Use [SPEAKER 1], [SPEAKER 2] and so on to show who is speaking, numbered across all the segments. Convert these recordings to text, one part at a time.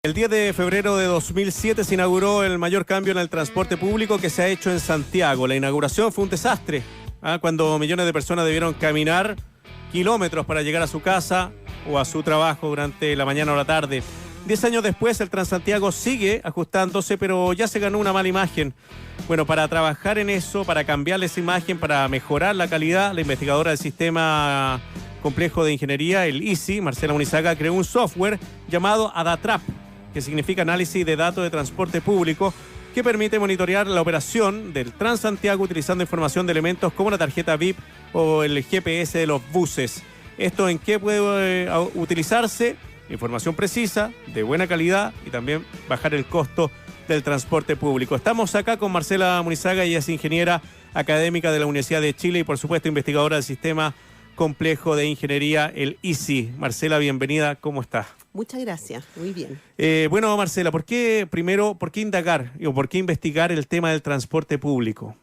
[SPEAKER 1] El 10 de febrero de 2007 se inauguró el mayor cambio en el transporte público que se ha hecho en Santiago. La inauguración fue un desastre, cuando millones de personas debieron caminar kilómetros para llegar a su casa o a su trabajo durante la mañana o la tarde. 10 años después, el Transantiago sigue ajustándose, pero ya se ganó una mala imagen. Bueno, para trabajar en eso, para cambiar esa imagen, para mejorar la calidad, la investigadora del Sistema Complejo de Ingeniería, el ICI, Marcela Munizaga, creó un software llamado ADATRAP, que significa Análisis de Datos de Transporte Público, que permite monitorear la operación del Transantiago utilizando información de elementos como la tarjeta VIP o el GPS de los buses. ¿Esto en qué puede utilizarse? Información precisa, de buena calidad y también bajar el costo del transporte público. Estamos acá con Marcela Munizaga, ella es ingeniera académica de la Universidad de Chile y por supuesto investigadora del Sistema Complejo de Ingeniería, el ICI. Marcela, bienvenida, ¿cómo estás?
[SPEAKER 2] Muchas gracias, muy bien.
[SPEAKER 1] Bueno, Marcela, ¿por qué indagar o por qué investigar el tema del transporte público?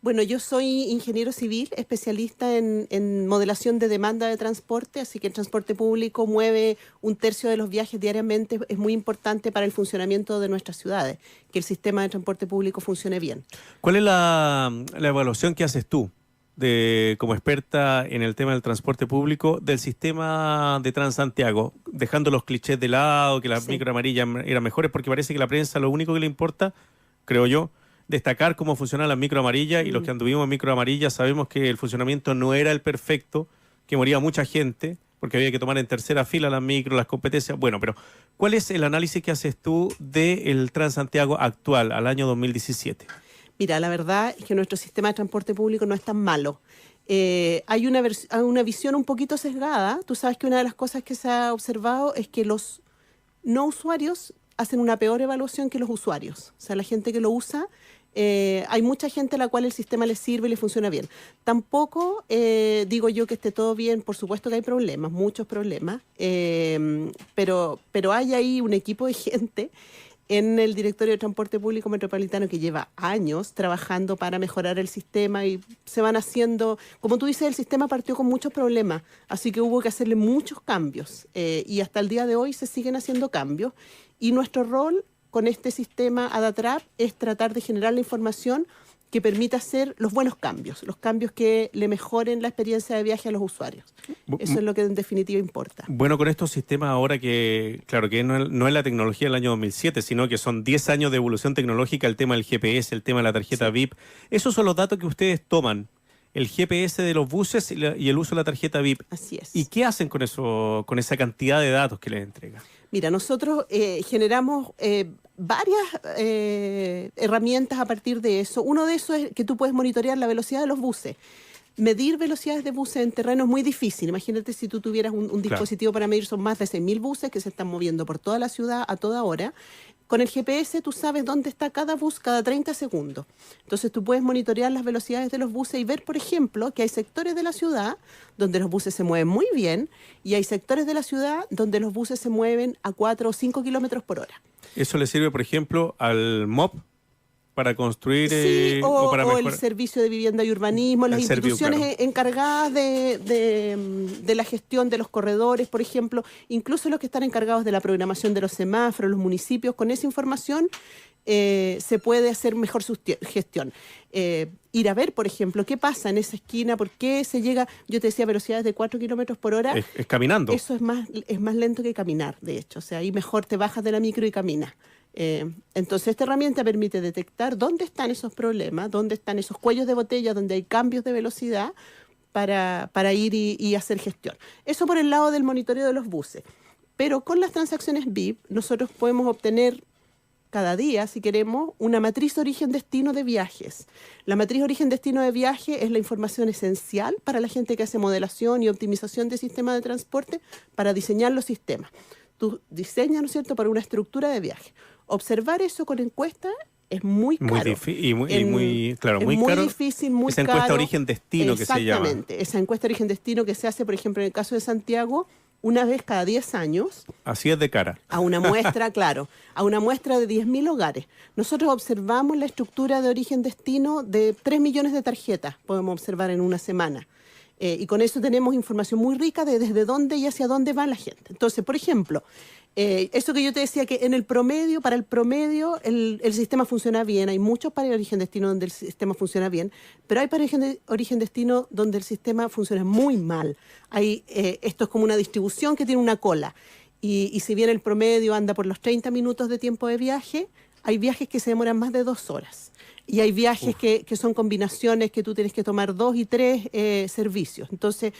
[SPEAKER 2] Bueno, yo soy ingeniero civil, especialista en modelación de demanda de transporte, así que el transporte público mueve 1/3 de los viajes diariamente. Es muy importante para el funcionamiento de nuestras ciudades, que el sistema de transporte público funcione bien.
[SPEAKER 1] ¿Cuál es la evaluación que haces tú como experta en el tema del transporte público del sistema de Transantiago, dejando los clichés de lado, que las micro amarillas eran mejores, porque parece que a la prensa lo único que le importa, creo yo, destacar cómo funcionan las micro amarillas, y los que anduvimos en micro amarillas sabemos que el funcionamiento no era el perfecto, que moría mucha gente, porque había que tomar en tercera fila las micro, las competencias. Bueno, pero ¿cuál es el análisis que haces tú del Transantiago actual, al año 2017?
[SPEAKER 2] Mira, la verdad es que nuestro sistema de transporte público no es tan malo. Hay una visión un poquito sesgada. Tú sabes que una de las cosas que se ha observado es que los no usuarios hacen una peor evaluación que los usuarios. O sea, la gente que lo usa, hay mucha gente a la cual el sistema le sirve y le funciona bien. Tampoco digo yo que esté todo bien. Por supuesto que hay problemas, muchos problemas, pero hay ahí un equipo de gente en el Directorio de Transporte Público Metropolitano que lleva años trabajando para mejorar el sistema y se van haciendo, como tú dices, el sistema partió con muchos problemas, así que hubo que hacerle muchos cambios y hasta el día de hoy se siguen haciendo cambios y nuestro rol con este sistema ADATRAP es tratar de generar la información que permita hacer los buenos cambios, los cambios que le mejoren la experiencia de viaje a los usuarios. Eso es lo que en definitiva importa.
[SPEAKER 1] Bueno, con estos sistemas ahora que, claro, que no es la tecnología del año 2007, sino que son 10 años de evolución tecnológica, el tema del GPS, el tema de la tarjeta VIP. Esos son los datos que ustedes toman, el GPS de los buses y el uso de la tarjeta VIP.
[SPEAKER 2] Así es.
[SPEAKER 1] ¿Y qué hacen con eso, con esa cantidad de datos que les entregan?
[SPEAKER 2] Mira, nosotros generamos varias herramientas a partir de eso. Uno de esos es que tú puedes monitorear la velocidad de los buses. Medir velocidades de buses en terreno es muy difícil. Imagínate si tú tuvieras un dispositivo para medir, son más de 6.000 buses que se están moviendo por toda la ciudad a toda hora. Con el GPS tú sabes dónde está cada bus cada 30 segundos. Entonces tú puedes monitorear las velocidades de los buses y ver, por ejemplo, que hay sectores de la ciudad donde los buses se mueven muy bien y hay sectores de la ciudad donde los buses se mueven a 4 o 5 kilómetros por hora.
[SPEAKER 1] ¿Eso le sirve, por ejemplo, al MOP para construir
[SPEAKER 2] sí,
[SPEAKER 1] o para mejorar?
[SPEAKER 2] El Servicio de Vivienda y Urbanismo, las instituciones encargadas de la gestión de los corredores, por ejemplo, incluso los que están encargados de la programación de los semáforos, los municipios, con esa información se puede hacer mejor su gestión. Ir a ver, por ejemplo, qué pasa en esa esquina, por qué se llega, yo te decía, velocidades de 4 kilómetros por hora.
[SPEAKER 1] Es caminando.
[SPEAKER 2] Eso es más lento que caminar, de hecho. O sea, ahí mejor te bajas de la micro y caminas. Entonces esta herramienta permite detectar dónde están esos problemas, dónde están esos cuellos de botella, donde hay cambios de velocidad para ir y hacer gestión. Eso por el lado del monitoreo de los buses. Pero con las transacciones VIP nosotros podemos obtener cada día, si queremos, una matriz origen-destino de viajes. La matriz origen-destino de viaje es la información esencial para la gente que hace modelación y optimización de sistemas de transporte para diseñar los sistemas. Tú diseñas, ¿no es cierto?, para una estructura de viaje. Observar eso con encuesta es muy caro.
[SPEAKER 1] Muy caro.
[SPEAKER 2] Difícil, muy
[SPEAKER 1] esa
[SPEAKER 2] caro.
[SPEAKER 1] Encuesta origen-destino que se llama.
[SPEAKER 2] Exactamente. Esa encuesta origen-destino que se hace, por ejemplo, en el caso de Santiago, una vez cada 10 años.
[SPEAKER 1] Así es de cara.
[SPEAKER 2] A una muestra, claro, a una muestra de 10.000 hogares. Nosotros observamos la estructura de origen-destino de 3 millones de tarjetas, podemos observar en una semana. Y con eso tenemos información muy rica de desde dónde y hacia dónde va la gente. Entonces, por ejemplo, eso que yo te decía que en el promedio, para el promedio, el sistema funciona bien. Hay muchos pares de origen-destino donde el sistema funciona bien, pero hay pares de origen-destino donde el sistema funciona muy mal. Esto es como una distribución que tiene una cola. Y si bien el promedio anda por los 30 minutos de tiempo de viaje, hay viajes que se demoran más de 2 horas. Y hay viajes que son combinaciones que tú tienes que tomar 2 y 3 servicios. Entonces,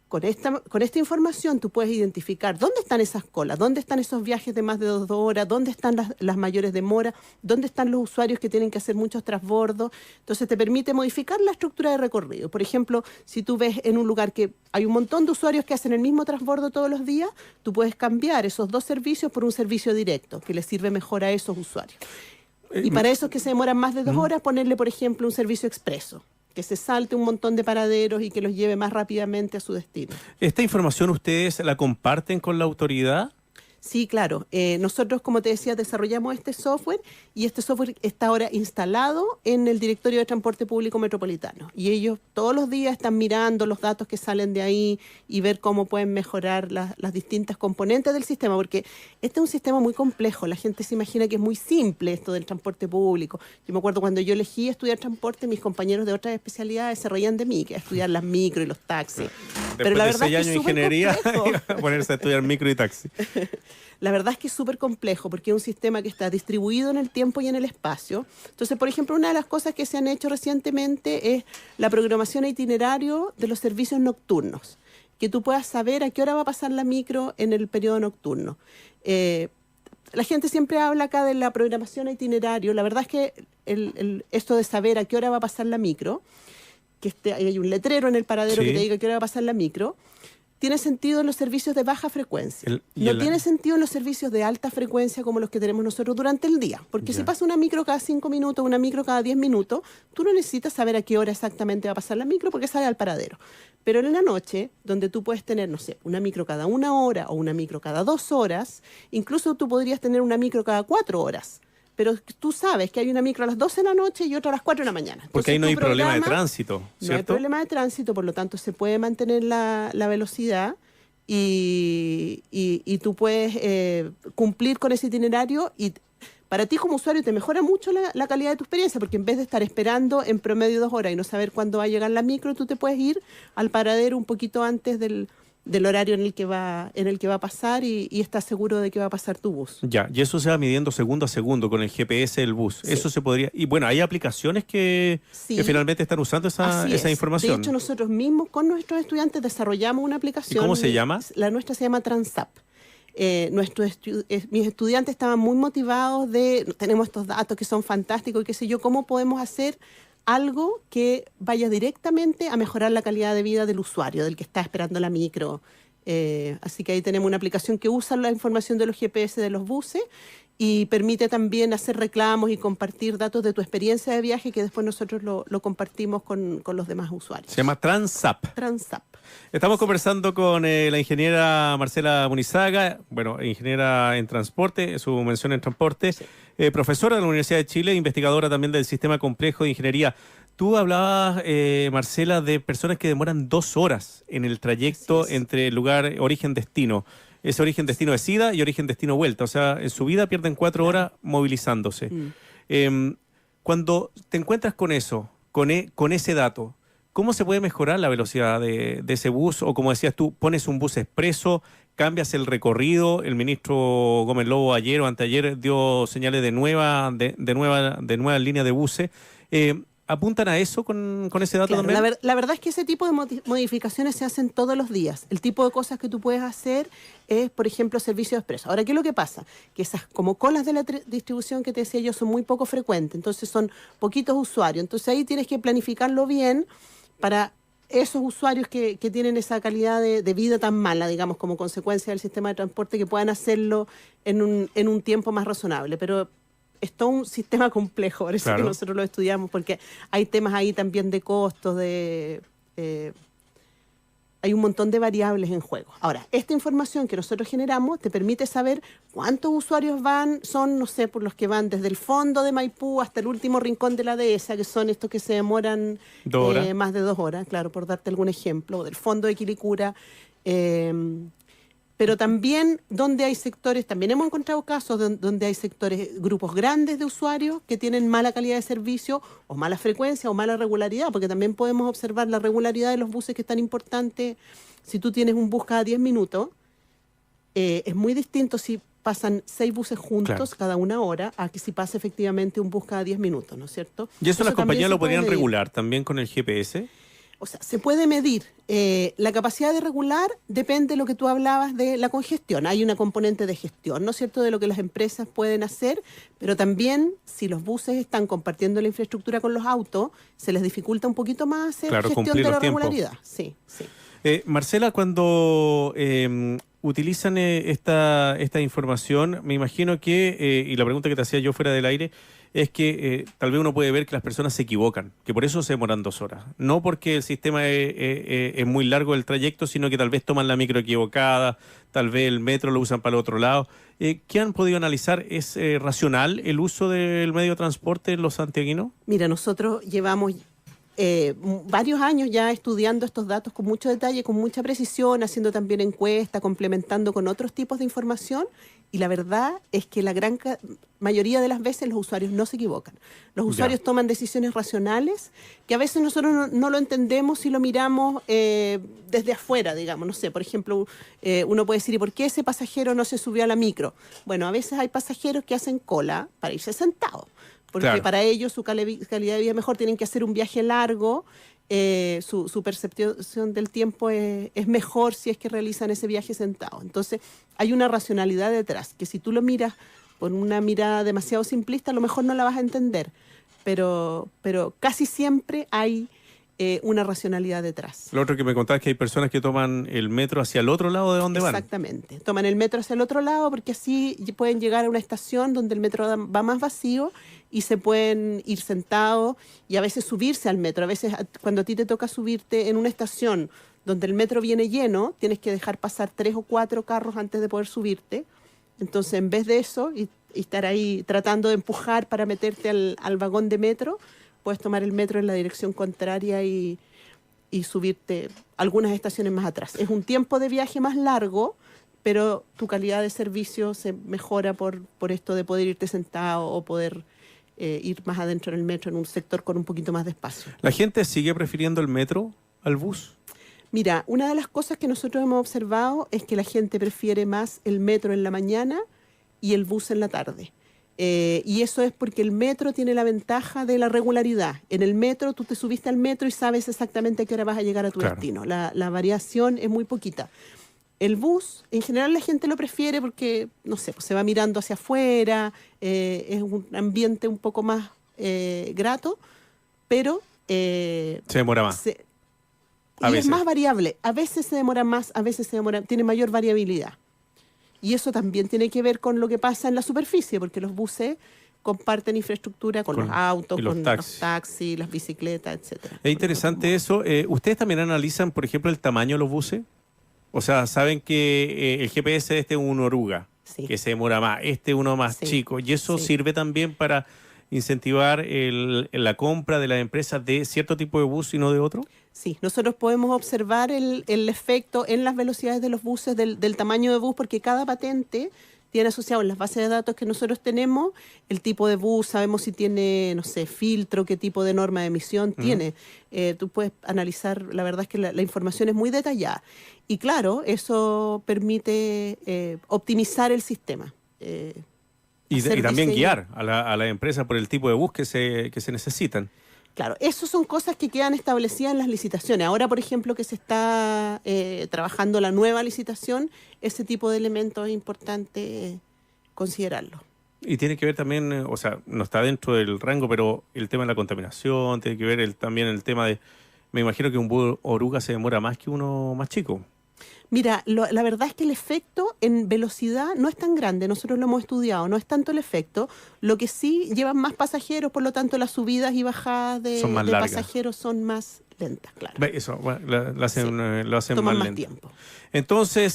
[SPEAKER 2] con esta información tú puedes identificar dónde están esas colas, dónde están esos viajes de más de 2 horas, dónde están las mayores demoras, dónde están los usuarios que tienen que hacer muchos transbordos. Entonces te permite modificar la estructura de recorrido. Por ejemplo, si tú ves en un lugar que hay un montón de usuarios que hacen el mismo transbordo todos los días, tú puedes cambiar esos 2 servicios por un servicio directo que les sirve mejor a esos usuarios. Y para esos que se demoran más de 2 horas, ponerle, por ejemplo, un servicio expreso, que se salte un montón de paraderos y que los lleve más rápidamente a su destino.
[SPEAKER 1] ¿Esta información ustedes la comparten con la autoridad?
[SPEAKER 2] Sí, claro. Nosotros, como te decía, desarrollamos este software y este software está ahora instalado en el Directorio de Transporte Público Metropolitano. Y ellos todos los días están mirando los datos que salen de ahí y ver cómo pueden mejorar las distintas componentes del sistema, porque este es un sistema muy complejo. La gente se imagina que es muy simple esto del transporte público. Yo me acuerdo cuando yo elegí estudiar transporte, mis compañeros de otras especialidades se reían de mí, que era estudiar las micro y los taxis.
[SPEAKER 1] Pero la verdad es que es ingeniería, a ponerse a estudiar micro y taxi.
[SPEAKER 2] La verdad es que es súper complejo porque es un sistema que está distribuido en el tiempo y en el espacio. Entonces, por ejemplo, una de las cosas que se han hecho recientemente es la programación e itinerario de los servicios nocturnos, que tú puedas saber a qué hora va a pasar la micro en el periodo nocturno. La gente siempre habla acá de la programación e itinerario. La verdad es que esto de saber a qué hora va a pasar la micro, que hay un letrero en el paradero que te diga a qué hora va a pasar la micro, tiene sentido en los servicios de baja frecuencia. No tiene sentido en los servicios de alta frecuencia como los que tenemos nosotros durante el día. Porque si pasa una micro cada 5 minutos, una micro cada 10 minutos, tú no necesitas saber a qué hora exactamente va a pasar la micro porque sale al paradero. Pero en la noche, donde tú puedes tener, no sé, una micro cada 1 hora o una micro cada 2 horas, incluso tú podrías tener una micro cada 4 horas. Pero tú sabes que hay una micro a las 12 de la noche y otra a las 4 de la mañana. Entonces,
[SPEAKER 1] porque ahí no hay problema de tránsito, ¿cierto?
[SPEAKER 2] No hay problema de tránsito, por lo tanto se puede mantener la velocidad y tú puedes cumplir con ese itinerario y para ti como usuario te mejora mucho la calidad de tu experiencia, porque en vez de estar esperando en promedio 2 horas y no saber cuándo va a llegar la micro, tú te puedes ir al paradero un poquito antes del horario en el que va a pasar y estás seguro de que va a pasar tu bus.
[SPEAKER 1] Ya, y eso se va midiendo segundo a segundo con el GPS del bus. Sí. Eso se podría... Y bueno, hay aplicaciones que finalmente están usando esa información.
[SPEAKER 2] De hecho, nosotros mismos con nuestros estudiantes desarrollamos una aplicación.
[SPEAKER 1] ¿Y cómo se llama?
[SPEAKER 2] La nuestra se llama Transap. Mis estudiantes estaban muy motivados tenemos estos datos que son fantásticos y qué sé yo, ¿cómo podemos hacer algo que vaya directamente a mejorar la calidad de vida del usuario, del que está esperando la micro? Así que ahí tenemos una aplicación que usa la información de los GPS de los buses y permite también hacer reclamos y compartir datos de tu experiencia de viaje que después nosotros lo compartimos con los demás usuarios.
[SPEAKER 1] Se llama Transap.
[SPEAKER 2] Transap.
[SPEAKER 1] Estamos conversando con la ingeniera Marcela Munizaga, ingeniera en transporte, su mención en transporte, profesora de la Universidad de Chile, investigadora también del Sistema Complejo de Ingeniería. Tú hablabas, Marcela, de personas que demoran 2 horas en el trayecto entre el lugar origen-destino. Ese origen-destino es ida y origen-destino-vuelta. O sea, en su vida pierden 4 horas movilizándose. Cuando te encuentras con eso, con ese dato, ¿cómo se puede mejorar la velocidad de ese bus? O como decías tú, pones un bus expreso, cambias el recorrido. El ministro Gómez Lobo ayer o anteayer dio señales de nueva línea de buses. ¿Apuntan a eso con ese dato también?
[SPEAKER 2] La verdad es que ese tipo de modificaciones se hacen todos los días. El tipo de cosas que tú puedes hacer es, por ejemplo, servicio expreso. Ahora, ¿qué es lo que pasa? Que esas como colas de la distribución que te decía yo son muy poco frecuentes, entonces son poquitos usuarios. Entonces ahí tienes que planificarlo bien para esos usuarios que tienen esa calidad de vida tan mala, digamos, como consecuencia del sistema de transporte, que puedan hacerlo en un tiempo más razonable. Pero es todo un sistema complejo, por eso que nosotros lo estudiamos, porque hay temas ahí también de costos, hay un montón de variables en juego. Ahora, esta información que nosotros generamos te permite saber cuántos usuarios son, no sé, por los que van desde el fondo de Maipú hasta el último rincón de la dehesa, que son estos que se demoran más de 2 horas, claro, por darte algún ejemplo, o del fondo de Quilicura. Pero también donde hay sectores, también hemos encontrado casos donde hay sectores, grupos grandes de usuarios que tienen mala calidad de servicio o mala frecuencia o mala regularidad, porque también podemos observar la regularidad de los buses, que es tan importante. Si tú tienes un bus cada 10 minutos, es muy distinto si pasan 6 buses juntos cada 1 hora a que si pasa efectivamente un bus cada 10 minutos, ¿no es cierto?
[SPEAKER 1] ¿Y eso las compañías lo podrían regular también con el GPS?
[SPEAKER 2] O sea, se puede medir. La capacidad de regular depende de lo que tú hablabas de la congestión. Hay una componente de gestión, ¿no es cierto?, de lo que las empresas pueden hacer, pero también si los buses están compartiendo la infraestructura con los autos, se les dificulta un poquito más hacer gestión de la regularidad. Sí, sí.
[SPEAKER 1] Marcela, cuando utilizan esta información, me imagino que, y la pregunta que te hacía yo fuera del aire, es que tal vez uno puede ver que las personas se equivocan, que por eso se demoran 2 horas. No porque el sistema es muy largo el trayecto, sino que tal vez toman la micro equivocada, tal vez el metro lo usan para el otro lado. ¿Qué han podido analizar? ¿Es racional el uso del medio de transporte en los santiaguinos?
[SPEAKER 2] Mira, nosotros llevamos varios años ya estudiando estos datos con mucho detalle, con mucha precisión, haciendo también encuestas, complementando con otros tipos de información, y la verdad es que la gran mayoría de las veces los usuarios no se equivocan. Los usuarios toman decisiones racionales que a veces nosotros no lo entendemos si lo miramos desde afuera, digamos. No sé, por ejemplo, uno puede decir, ¿y por qué ese pasajero no se subió a la micro? Bueno, a veces hay pasajeros que hacen cola para irse sentados, porque para ellos su calidad de vida es mejor, tienen que hacer un viaje largo, su percepción del tiempo es mejor si es que realizan ese viaje sentado. Entonces, hay una racionalidad detrás, que si tú lo miras con una mirada demasiado simplista, a lo mejor no la vas a entender, pero casi siempre hay una racionalidad detrás.
[SPEAKER 1] Lo otro que me contabas es que hay personas que toman el metro hacia el otro lado de donde van.
[SPEAKER 2] Exactamente. Toman el metro hacia el otro lado porque así pueden llegar a una estación donde el metro va más vacío y se pueden ir sentados y a veces subirse al metro. A veces cuando a ti te toca subirte en una estación donde el metro viene lleno, tienes que dejar pasar 3 o 4 carros antes de poder subirte. Entonces, en vez de eso y estar ahí tratando de empujar para meterte al vagón de metro, puedes tomar el metro en la dirección contraria y subirte algunas estaciones más atrás. Es un tiempo de viaje más largo, pero tu calidad de servicio se mejora por esto de poder irte sentado o poder ir más adentro en el metro, en un sector con un poquito más de espacio.
[SPEAKER 1] ¿La gente sigue prefiriendo el metro al bus?
[SPEAKER 2] Mira, una de las cosas que nosotros hemos observado es que la gente prefiere más el metro en la mañana y el bus en la tarde. Y eso es porque el metro tiene la ventaja de la regularidad. En el metro, tú te subiste al metro y sabes exactamente a qué hora vas a llegar a tu destino. La variación es muy poquita. El bus, en general la gente lo prefiere porque, no sé, pues se va mirando hacia afuera, es un ambiente un poco más grato, pero...
[SPEAKER 1] se demora más.
[SPEAKER 2] Es más variable. A veces se demora más, a veces tiene mayor variabilidad. Y eso también tiene que ver con lo que pasa en la superficie, porque los buses comparten infraestructura con los autos, con los taxis, las bicicletas, etcétera.
[SPEAKER 1] Es interesante eso. ¿Ustedes también analizan, por ejemplo, el tamaño de los buses? O sea, saben que el GPS de este es un oruga, que se demora más, este uno más chico, y eso sirve también para incentivar la compra de las empresas de cierto tipo de bus y no de otro.
[SPEAKER 2] Sí, nosotros podemos observar el efecto en las velocidades de los buses del tamaño de bus, porque cada patente tiene asociado en las bases de datos que nosotros tenemos el tipo de bus, sabemos si tiene, no sé, filtro, qué tipo de norma de emisión tiene. Tú puedes analizar, la verdad es que la información es muy detallada. Y claro, eso permite optimizar el sistema.
[SPEAKER 1] Y también guiar a la empresa por el tipo de bus que se necesitan.
[SPEAKER 2] Claro, esas son cosas que quedan establecidas en las licitaciones. Ahora, por ejemplo, que se está trabajando la nueva licitación, ese tipo de elementos es importante considerarlo.
[SPEAKER 1] Y tiene que ver también, o sea, no está dentro del rango, pero el tema de la contaminación, tiene que ver también el tema de, me imagino que un bus oruga se demora más que uno más chico.
[SPEAKER 2] Mira, la verdad es que el efecto en velocidad no es tan grande, nosotros lo hemos estudiado, no es tanto el efecto, lo que sí llevan más pasajeros, por lo tanto las subidas y bajadas de pasajeros son más Lentas, claro.
[SPEAKER 1] Eso, bueno, lo hacen
[SPEAKER 2] Toman
[SPEAKER 1] más
[SPEAKER 2] más
[SPEAKER 1] lento.
[SPEAKER 2] tiempo.
[SPEAKER 1] Entonces,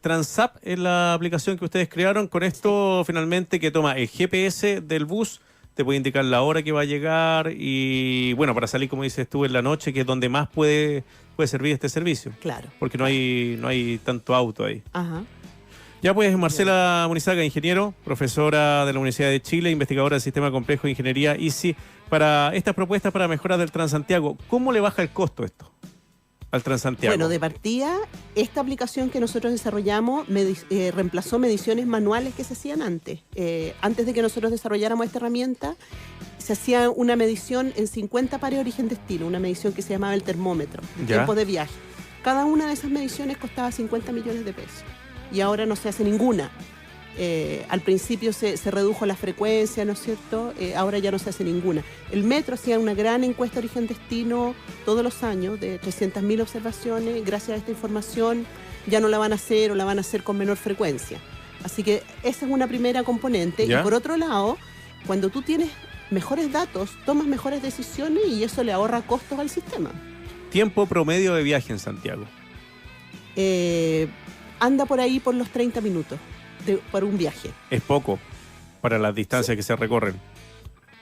[SPEAKER 1] Transap es la aplicación que ustedes crearon. Con esto, finalmente, que toma el GPS del bus, te puede indicar la hora que va a llegar y, bueno, para salir, como dices tú, en la noche, que es donde más puede servir este servicio.
[SPEAKER 2] Claro.
[SPEAKER 1] Porque no hay tanto auto ahí.
[SPEAKER 2] Ajá.
[SPEAKER 1] Ya pues, Marcela Munizaga, ingeniero, profesora de la Universidad de Chile, investigadora del Sistema Complejo de Ingeniería ICI, para estas propuestas para mejoras del Transantiago. ¿Cómo le baja el costo esto al Transantiago?
[SPEAKER 2] Bueno, de partida, esta aplicación que nosotros desarrollamos reemplazó mediciones manuales que se hacían antes. Antes de que nosotros desarrolláramos esta herramienta, se hacía una medición en 50 pares de origen-destino, una medición que se llamaba el termómetro, el tiempo de viaje. Cada una de esas mediciones costaba 50 millones de pesos y ahora no se hace ninguna. Al principio se redujo la frecuencia, ¿no es cierto? Ahora ya no se hace ninguna. El metro hacía una gran encuesta origen-destino todos los años de 300.000 observaciones. Gracias a esta información ya no la van a hacer o la van a hacer con menor frecuencia. Así que esa es una primera componente. ¿Ya? Y por otro lado, cuando tú tienes mejores datos, tomas mejores decisiones y eso le ahorra costos al sistema.
[SPEAKER 1] ¿Tiempo promedio de viaje en Santiago?
[SPEAKER 2] Anda por ahí por los 30 minutos. Por un viaje.
[SPEAKER 1] Es poco para las distancias que se recorren.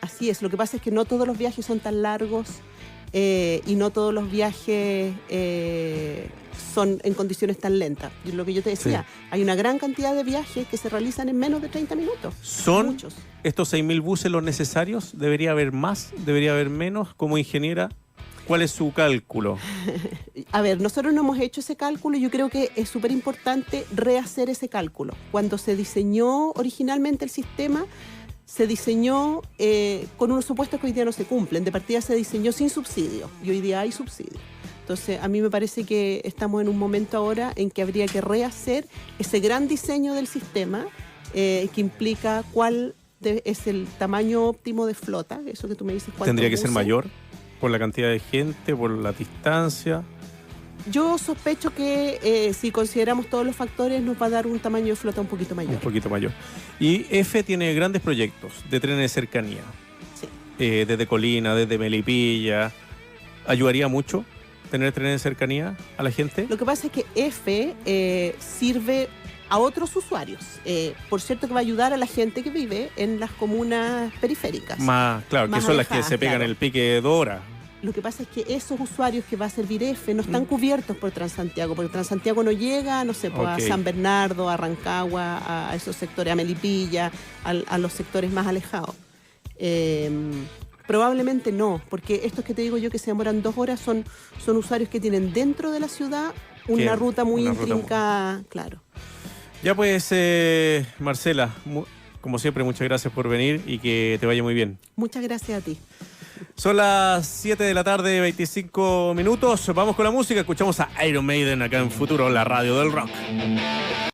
[SPEAKER 2] Así es, lo que pasa es que no todos los viajes son tan largos y no todos los viajes son en condiciones tan lentas. Y lo que yo te decía, hay una gran cantidad de viajes que se realizan en menos de 30 minutos.
[SPEAKER 1] ¿Son
[SPEAKER 2] muchos
[SPEAKER 1] estos 6.000 buses los necesarios? ¿Debería haber más? ¿Debería haber menos? Como ingeniera, ¿cuál es su cálculo?
[SPEAKER 2] A ver, nosotros no hemos hecho ese cálculo y yo creo que es súper importante rehacer ese cálculo. Cuando se diseñó originalmente el sistema, se diseñó con unos supuestos que hoy día no se cumplen. De partida se diseñó sin subsidio y hoy día hay subsidio. Entonces, a mí me parece que estamos en un momento ahora en que habría que rehacer ese gran diseño del sistema que implica cuál es el tamaño óptimo de flota, eso que tú me dices.
[SPEAKER 1] ¿Tendría que ser mayor? ¿Por la cantidad de gente? ¿Por la distancia?
[SPEAKER 2] Yo sospecho que si consideramos todos los factores nos va a dar un tamaño de flota un poquito mayor.
[SPEAKER 1] Un poquito mayor. Y EFE tiene grandes proyectos de trenes de cercanía.
[SPEAKER 2] Sí.
[SPEAKER 1] Desde Colina, desde Melipilla. ¿Ayudaría mucho tener trenes de cercanía a la gente?
[SPEAKER 2] Lo que pasa es que EFE sirve a otros usuarios. Por cierto que va a ayudar a la gente que vive en las comunas periféricas.
[SPEAKER 1] Claro, más que son alejadas, las que se pegan el pique de 2 horas.
[SPEAKER 2] Lo que pasa es que esos usuarios que va a servir EFE no están cubiertos por Transantiago, porque Transantiago no llega, no sé, pues, a San Bernardo, a Rancagua, a esos sectores, a Melipilla, a los sectores más alejados. Probablemente no, porque estos que te digo yo que se demoran 2 horas son usuarios que tienen dentro de la ciudad una ruta muy intrincada, claro.
[SPEAKER 1] Ya pues, Marcela, como siempre, muchas gracias por venir y que te vaya muy bien.
[SPEAKER 2] Muchas gracias a ti.
[SPEAKER 1] Son las 7 de la tarde, 25 minutos. Vamos con la música. Escuchamos a Iron Maiden acá en Futuro, la radio del rock.